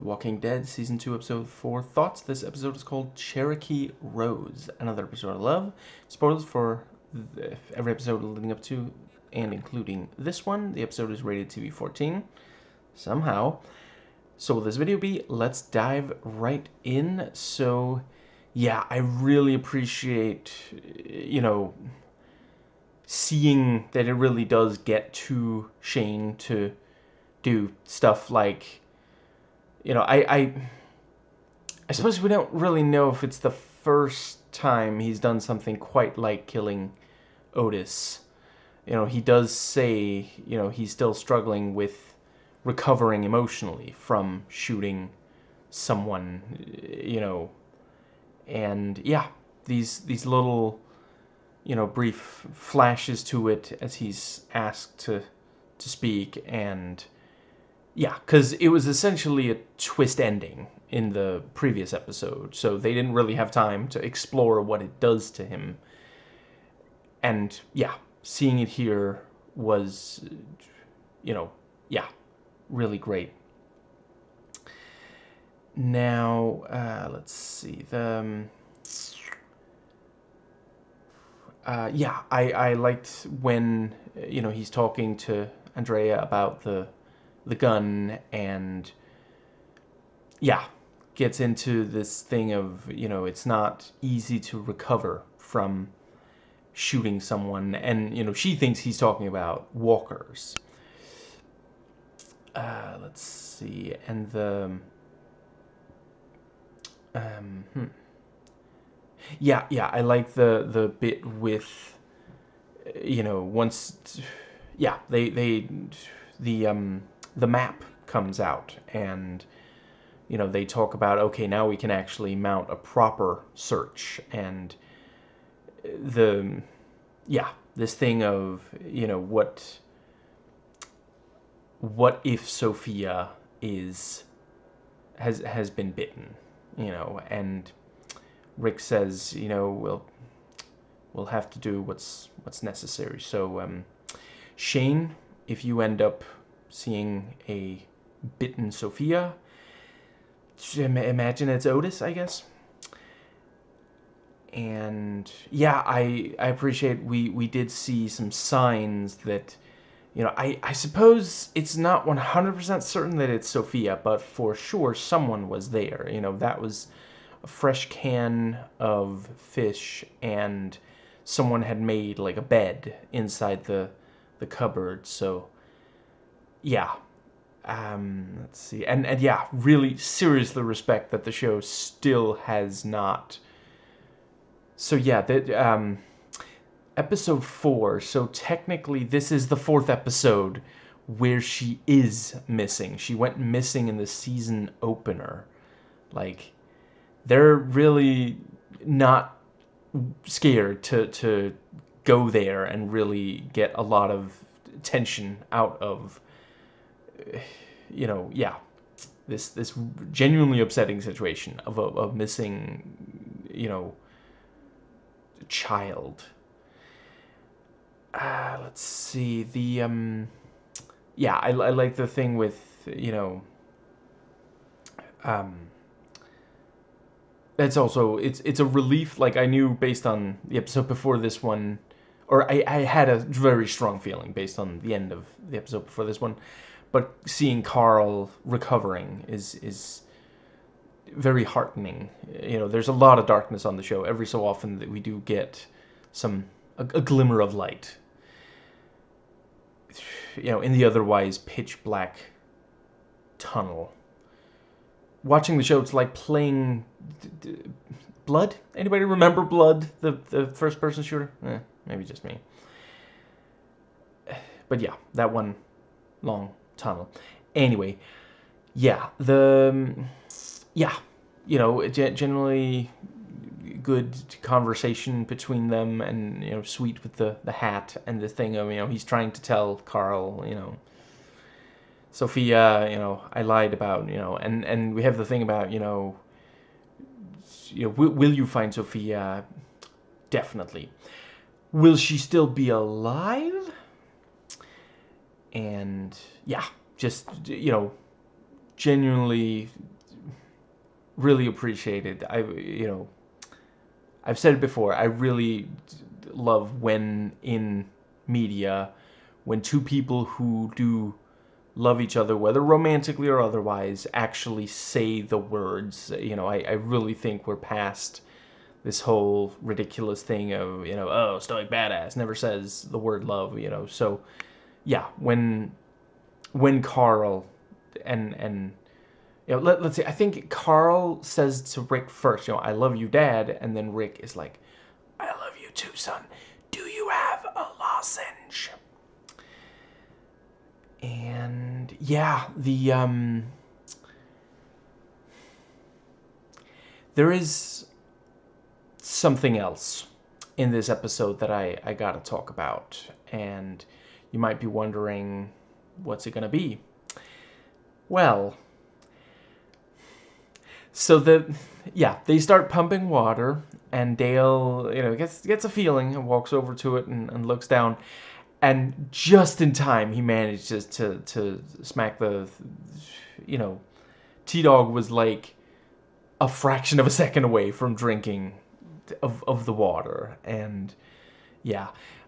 Walking Dead Season 2, Episode 4 Thoughts. This episode is called Cherokee Rose. Another episode I love. Spoilers for every episode leading up to and including this one. The episode is rated TV-14. Somehow. So will this video be? Let's dive right in. So, yeah, I really appreciate, seeing that it really does get to Shane to do stuff like, I suppose we don't really know if it's the first time he's done something quite like killing Otis. He does say, he's still struggling with recovering emotionally from shooting someone, and yeah, these little, brief flashes to it as he's asked to speak, and yeah, because it was essentially a twist ending in the previous episode, so they didn't really have time to explore what it does to him. And yeah, seeing it here was, yeah, really great. Now, let's see, yeah, I liked when, he's talking to Andrea about the gun, and yeah, gets into this thing of, it's not easy to recover from shooting someone, and, she thinks he's talking about walkers. Let's see, and yeah, I like the bit with, once, yeah, the map comes out, and they talk about, okay, now we can actually mount a proper search, and this thing of, what if Sophia has been bitten, and Rick says, we'll have to do what's necessary. So, Shane, if you end up seeing a bitten Sophia, imagine it's Otis, I guess. And yeah, I appreciate we did see some signs that, I suppose it's not 100% certain that it's Sophia, but for sure someone was there. That was a fresh can of fish, and someone had made like a bed inside the cupboard. So yeah, let's see, and yeah, really seriously respect that the show still has not. So yeah, episode 4. So technically, this is the 4th episode where she is missing. She went missing in the season opener. Like, they're really not scared to go there and really get a lot of tension out of, yeah, this genuinely upsetting situation of a missing, child. Let's see, yeah, I like the thing with, it's also, it's a relief. Like, I knew based on the episode before this one, or I had a very strong feeling based on the end of the episode before this one, but seeing Carl recovering is very heartening. There's a lot of darkness on the show. Every so often that we do get a glimmer of light, in the otherwise pitch black tunnel. Watching the show, it's like playing Blood. Anybody remember Blood, the first person shooter? Maybe just me. But yeah, that one long tunnel. Anyway, yeah, yeah, generally good conversation between them, and sweet with the hat and the thing of, he's trying to tell Carl, Sophia, I lied about, and we have the thing about, will you find Sophia? Definitely. Will she still be alive? And yeah, just, genuinely really appreciated. I've said it before, I really love when in media, when two people who do love each other, whether romantically or otherwise, actually say the words. I really think we're past this whole ridiculous thing of, oh, stoic badass never says the word love, So, yeah, when Carl and let's see, I think Carl says to Rick first, I love you, Dad, and then Rick is like, I love you too, son. Do you have a lozenge? And yeah, there is something else in this episode that I gotta talk about, and you might be wondering, what's it gonna be? Well, so they start pumping water, and Dale, gets a feeling and walks over to it and looks down, and just in time he manages to smack the, T-Dog was like a fraction of a second away from drinking of the water, and yeah,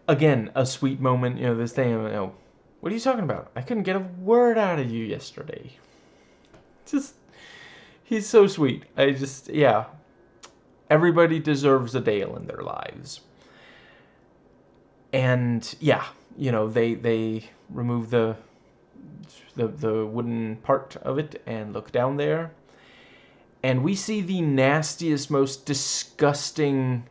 again, a sweet moment. This thing. What are you talking about? I couldn't get a word out of you yesterday. Just, he's so sweet. Yeah. Everybody deserves a Dale in their lives. And yeah, they remove the wooden part of it and look down there, and we see the nastiest, most disgusting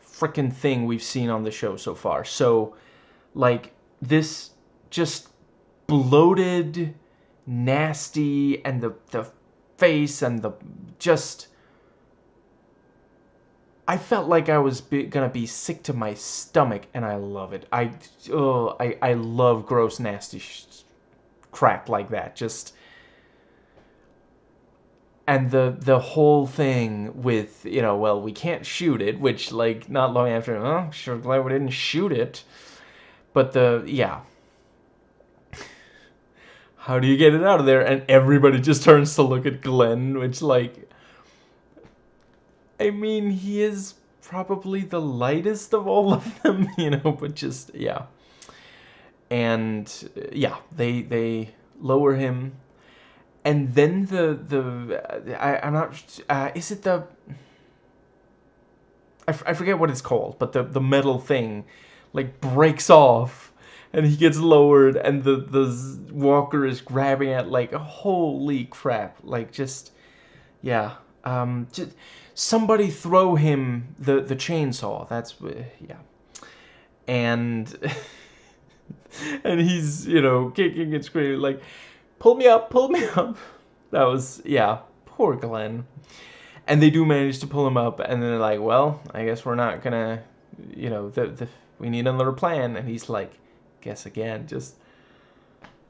frickin' thing we've seen on the show so far. So, like, this just bloated, nasty, and the face and the just... I felt like I was gonna be sick to my stomach, and I love it. I love gross, nasty crap like that. Just... And the whole thing with, well, we can't shoot it, which, like, not long after, oh, sure glad we didn't shoot it. But yeah. How do you get it out of there? And everybody just turns to look at Glenn, which, like, I mean, he is probably the lightest of all of them, but just, yeah. And, yeah, they lower him. And then I'm not, is it I forget what it's called, but the metal thing, like, breaks off, and he gets lowered, and the walker is grabbing at, like, holy crap, like, just, yeah, just, somebody throw him the chainsaw, that's, yeah, and, and he's, kicking and screaming, like, pull me up, pull me up. That was, yeah, poor Glenn. And they do manage to pull him up, and they're like, well, I guess we're not gonna, we need another plan. And he's like, guess again, just...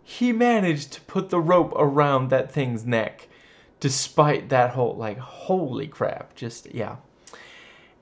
He managed to put the rope around that thing's neck, despite that whole, like, holy crap, just, yeah.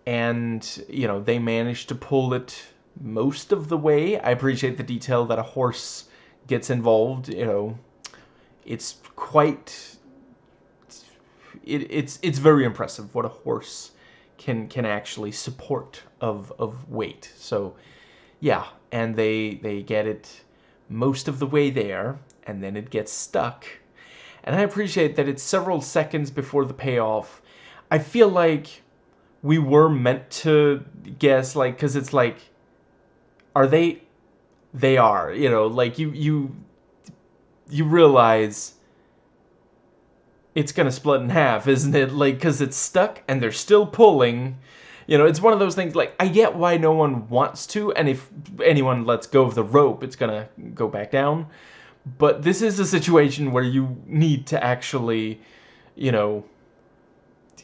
And, they managed to pull it most of the way. I appreciate the detail that a horse gets involved, It's quite... It's very impressive what a horse can actually support of weight. So, yeah, and they get it most of the way there, and then it gets stuck. And I appreciate that it's several seconds before the payoff. I feel like we were meant to guess, like, because it's like, are they... They are, like, you realize it's gonna split in half, isn't it? Like, because it's stuck and they're still pulling. It's one of those things, like, I get why no one wants to, and if anyone lets go of the rope, it's gonna go back down. But this is a situation where you need to actually,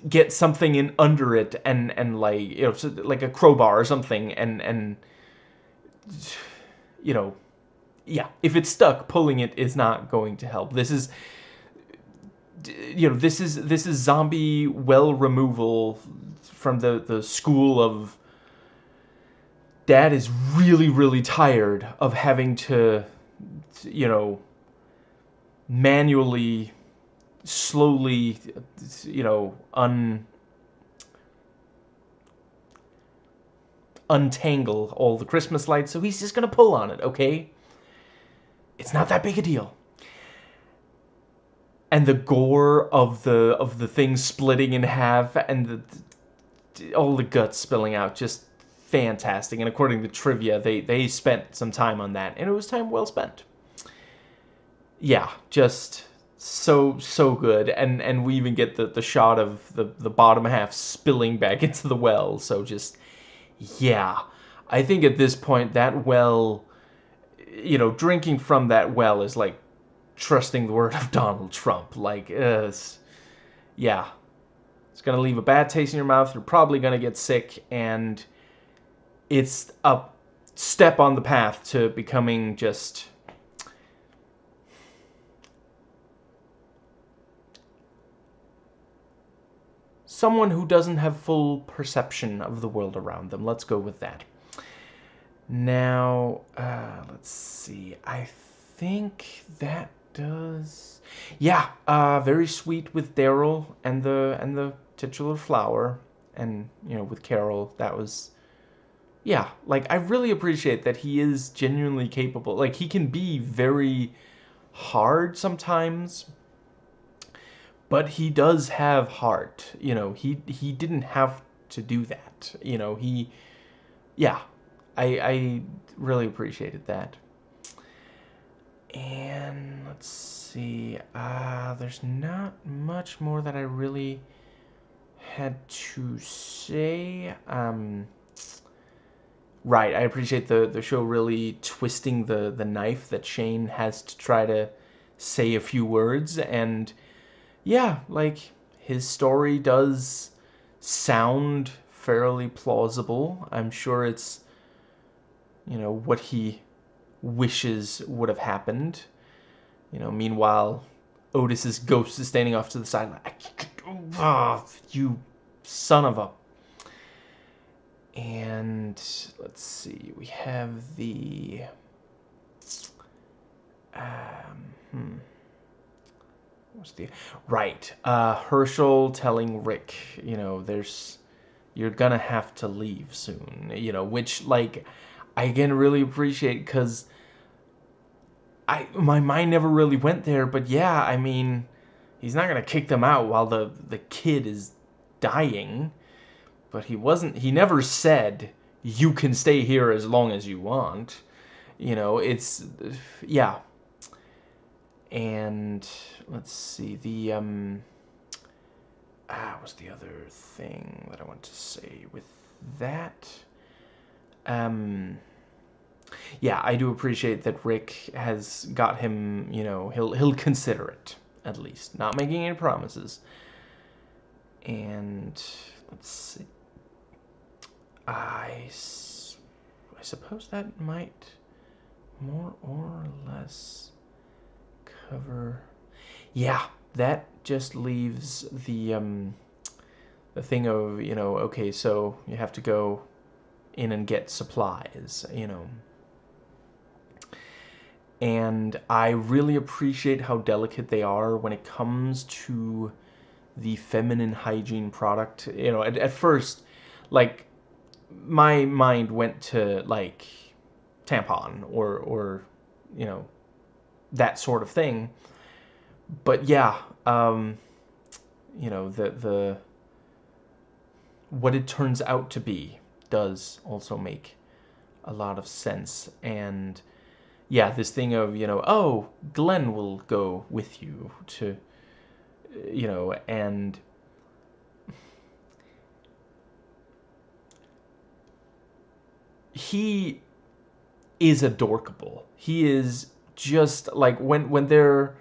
get something in under it and like, so like a crowbar or something, and yeah, if it's stuck, pulling it is not going to help. This is... this is zombie well removal from the school of... Dad is really, really tired of having to, manually, slowly, you know, untangle all the Christmas lights, so he's just gonna pull on it, okay? It's not that big a deal. And the gore of the thing splitting in half and all the guts spilling out, just fantastic. And according to trivia, they spent some time on that, and it was time well spent. Yeah, just so good. And we even get the shot of the bottom half spilling back into the well. So just, yeah, I think at this point that well, you know, drinking from that well is like trusting the word of Donald Trump. Like, yeah, it's gonna leave a bad taste in your mouth. You're probably gonna get sick, and it's a step on the path to becoming just someone who doesn't have full perception of the world around them. Let's go with that. Now, let's see. I think that does. Yeah, very sweet with Daryl and the titular flower, and you know with Carol that was. Yeah, like I really appreciate that he is genuinely capable. Like he can be very hard sometimes, but he does have heart. You know, he didn't have to do that. You know, yeah, I really appreciated that. And let's see, there's not much more that I really had to say. Right, I appreciate the show really twisting the knife that Shane has to try to say a few words, and yeah, like his story does sound fairly plausible. I'm sure it's, you know, what he wishes would have happened. You know, meanwhile, Otis's ghost is standing off to the side like, oh, you son of a. And let's see, we have the what's the right? Herschel telling Rick, you know, you're gonna have to leave soon. You know, which like I can really appreciate because my mind never really went there, but yeah, I mean, he's not gonna kick them out while the kid is dying. But he never said you can stay here as long as you want. You know, it's yeah. And let's see, what's the other thing that I want to say with that? Yeah, I do appreciate that Rick has got him, you know, he'll consider it at least, not making any promises. And let's see. I suppose that might more or less cover. Yeah, that just leaves the thing of, you know, okay, so you have to go in and get supplies, you know. And I really appreciate how delicate they are when it comes to the feminine hygiene product. You know, at first, like, my mind went to, like, tampon or you know, that sort of thing. But yeah, you know, the what it turns out to be does also make a lot of sense. And yeah, this thing of, you know, oh, Glenn will go with you to, you know, and he is adorkable. He is just like when they're,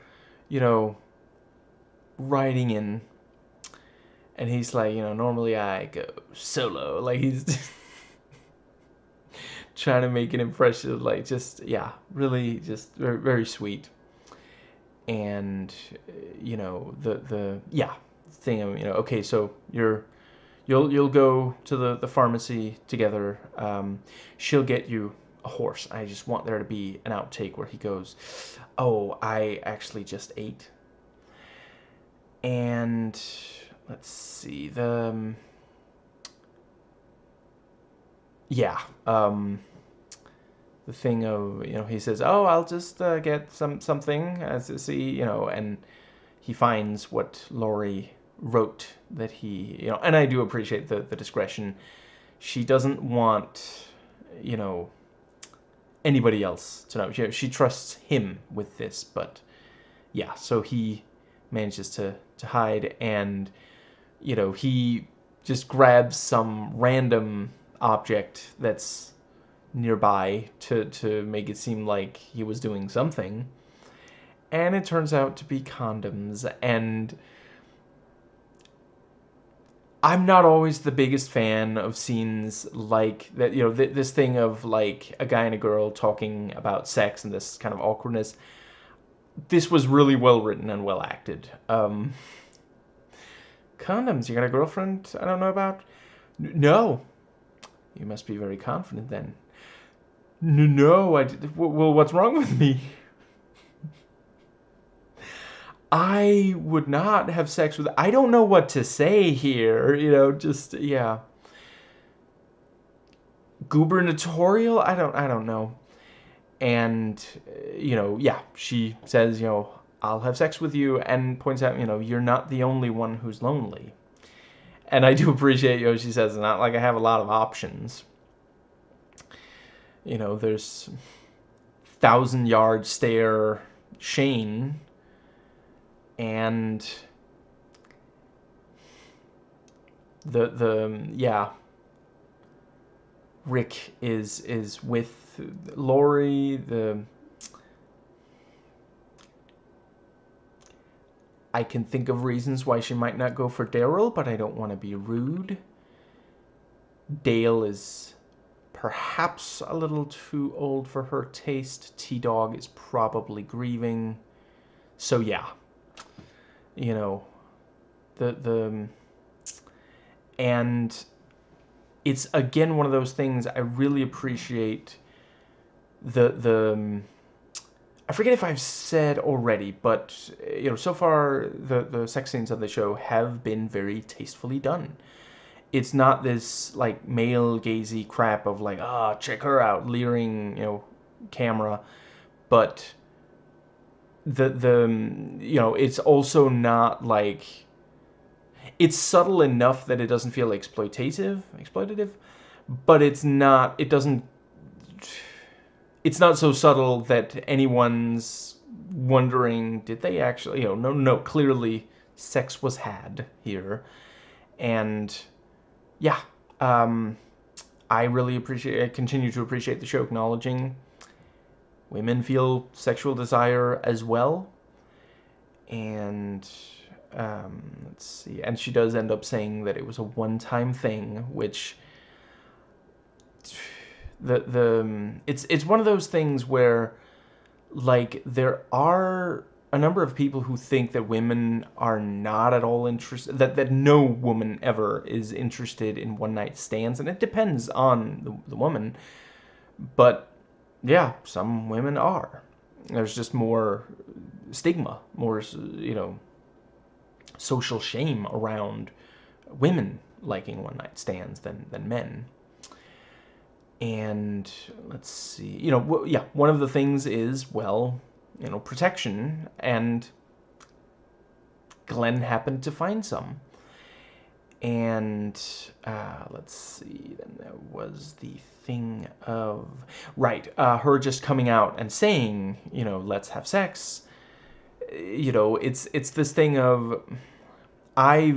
you know, riding in, and he's like, you know, normally I go solo. Like he's trying to make an impression of like just yeah, really just very, very sweet. And you know the yeah thing of, you know, okay, so you'll go to the pharmacy together. She'll get you a horse. I just want there to be an outtake where he goes, "Oh, I actually just ate." And let's see, yeah, the thing of, he says, "Oh, I'll just get something as see," and he finds what Laurie wrote that he, and I do appreciate the discretion. She doesn't want, you know, anybody else to know. She trusts him with this, but yeah, so he manages to hide, and he just grabs some random object that's nearby to make it seem like he was doing something, and it turns out to be condoms. And I'm not always the biggest fan of scenes like that, this thing of like a guy and a girl talking about sex and this kind of awkwardness. This was really well written and well acted. Condoms, you got a girlfriend I don't know about? No. You must be very confident then. No, well, what's wrong with me? I would not have sex with. I don't know what to say here. Just yeah. Gubernatorial. I don't know. And yeah, she says, I'll have sex with you, and points out, you're not the only one who's lonely. And I do appreciate, she says, not like I have a lot of options. There's 1,000-yard stare Shane, and yeah, Rick is with Laurie. I can think of reasons why she might not go for Daryl, but I don't want to be rude. Dale is perhaps a little too old for her taste. T-Dog is probably grieving. So yeah, the and it's again one of those things I really appreciate. I forget if I've said already, but so far the sex scenes on the show have been very tastefully done. It's not this like male gazy crap of like, check her out, leering, camera, but it's also not like, it's subtle enough that it doesn't feel exploitative, but it's not so subtle that anyone's wondering, did they actually, no, clearly sex was had here. And yeah, I continue to appreciate the show acknowledging women feel sexual desire as well. And let's see, and she does end up saying that it was a one-time thing, which it's one of those things where, like, there are a number of people who think that women are not at all interested, that no woman ever is interested in one-night stands, and it depends on the woman, but yeah, some women are. There's just more stigma, more, social shame around women liking one-night stands than men. And let's see, yeah, one of the things is, well, protection, and Glenn happened to find some. And let's see, then there was the thing of, right, her just coming out and saying, let's have sex. It's this thing of, I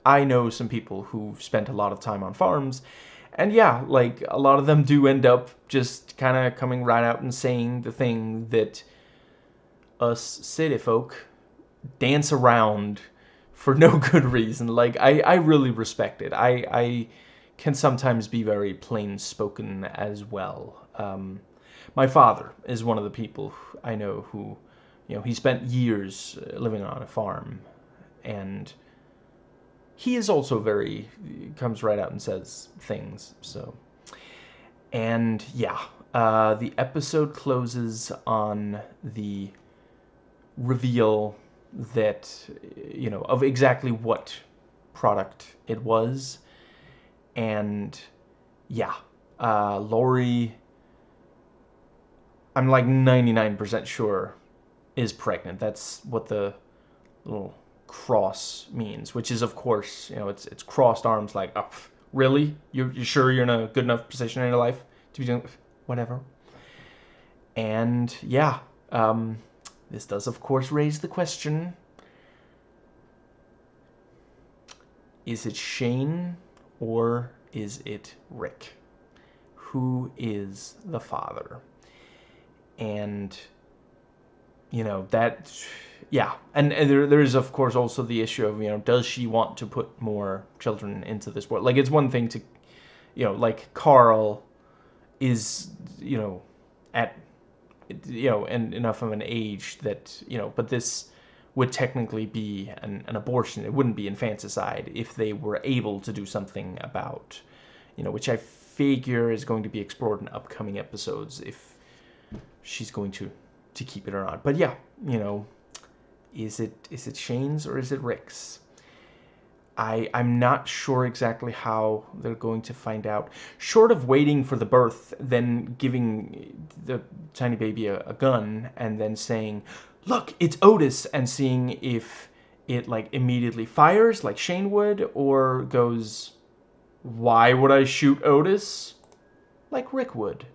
know some people who've spent a lot of time on farms, and yeah, like, a lot of them do end up just kind of coming right out and saying the thing that us city folk dance around for no good reason. Like, I really respect it. I can sometimes be very plain-spoken as well. My father is one of the people I know who, he spent years living on a farm, and he is also comes right out and says things, so. And yeah, The episode closes on the reveal that, of exactly what product it was. And yeah, Lori, I'm like 99% sure, is pregnant. That's what the little cross means, which is, of course, it's crossed arms, like, oh, really? You're sure you're in a good enough position in your life to be doing whatever? And yeah, this does, of course, raise the question, is it Shane or is it Rick? Who is the father? And, that, yeah. And there is, of course, also the issue of, does she want to put more children into this world? Like, it's one thing to, like Carl is, at, and enough of an age that, but this would technically be an abortion. It wouldn't be infanticide if they were able to do something about, which I figure is going to be explored in upcoming episodes if she's going to keep it or not. But yeah, is it Shane's or is it Rick's? I'm not sure exactly how they're going to find out. Short of waiting for the birth, then giving the tiny baby a gun, and then saying, look, it's Otis, and seeing if it, like, immediately fires, like Shane would, or goes, why would I shoot Otis? Like Rick would.